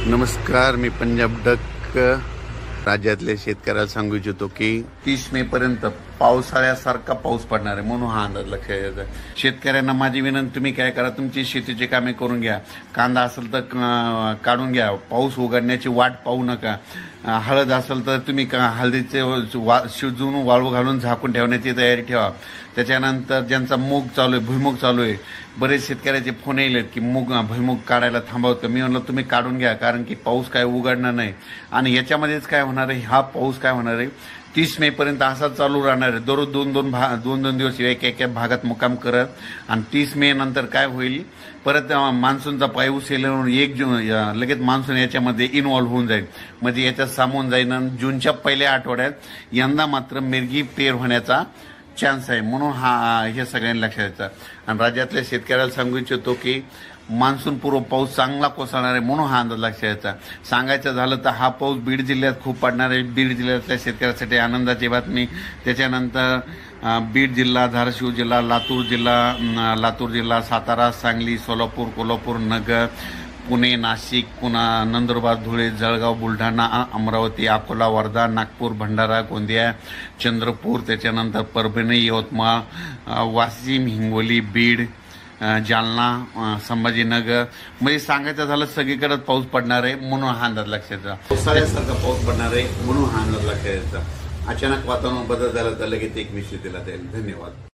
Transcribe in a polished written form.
नमस्कार, मी पंजाब डक राज्यातल्या शेतकऱ्याला सांगू इच्छितो की 30 मे पर्यंत पावसाळ्यासारखा पाऊस पडणार आहे, म्हणून हा अंदाज लक्षात घ्यायचा. शेतकऱ्यांना माझी विनंती, तुम्ही काय करा, तुमची शेतीची कामे करून घ्या. कांदा असेल तर काढून घ्या, पाऊस उघडण्याची वाट पाहू नका. हळद असेल तर तुम्ही हळदीचे शिजवून वाळू घालून झाकून ठेवण्याची तयारी ठेवा. त्याच्यानंतर ज्यांचा मूग चालू आहे, भुईमूग चालू आहे, बरेच शेतकऱ्याचे फोन येईल की भुईमूग काढायला थांबवतं. मी म्हणलं तुम्ही काढून घ्या, कारण की पाऊस काय उघडणार नाही. आणि याच्यामध्येच काय होणार आहे, हा पाऊस काय होणार आहे, 30 मे पर्यंत असा चालू राहणार आहे. दररोज दोन दिवस एक भागात मुक्काम करत. आणि 30 मे नंतर काय होईल, परत मान्सूनचा पाऊस येईल. 1 जून लगेच मान्सून याच्यामध्ये इन्व्हॉल्व्ह होऊन जाईल, म्हणजे याच्यात सामोन जाईल. आणि जूनच्या पहिल्या आठवड्यात यंदा मात्र मिरगी पेर होण्याचा चान्स आहे, म्हणून हे सगळ्यांनी लक्षात द्यायचं. आणि राज्यातल्या शेतकऱ्याला सांगू इच्छितो की मान्सून पूर्व पाऊस चांगला कोसळणार आहे, म्हणून हा अंदाज लक्षात द्यायचा. सांगायचं झालं तर हा पाऊस बीड जिल्ह्यात खूप पडणार आहे. बीड जिल्ह्यातल्या शेतकऱ्यासाठी आनंदाची बातमी. त्याच्यानंतर बीड जिल्हा, धाराशिव जिल्हा, लातूर जिल्हा, सातारा, सांगली, सोलापूर, कोल्हापूर, नगर, पुणे, नाशिक, पुन्हा नंदुरबार, धुळे, जळगाव, बुलढाणा, अमरावती, अकोला, वर्धा, नागपूर, भंडारा, गोंदिया, चंद्रपूर, त्याच्यानंतर परभणी, यवतमाळ, वाशिम, हिंगोली, बीड, जालना, संभाजीनगर, म्हणजे सांगायचं झालं सगळीकडे पाऊस पडणार आहे, म्हणून हा अंदाज लक्षात द्यायचा. पावसाळ्यासारखा पाऊस पडणार आहे, म्हणून हा अंदाज लक्षात द्यायचा. अचानक वातावरण बदल झाला तर लगेच एक विषय दिला जाईल. धन्यवाद.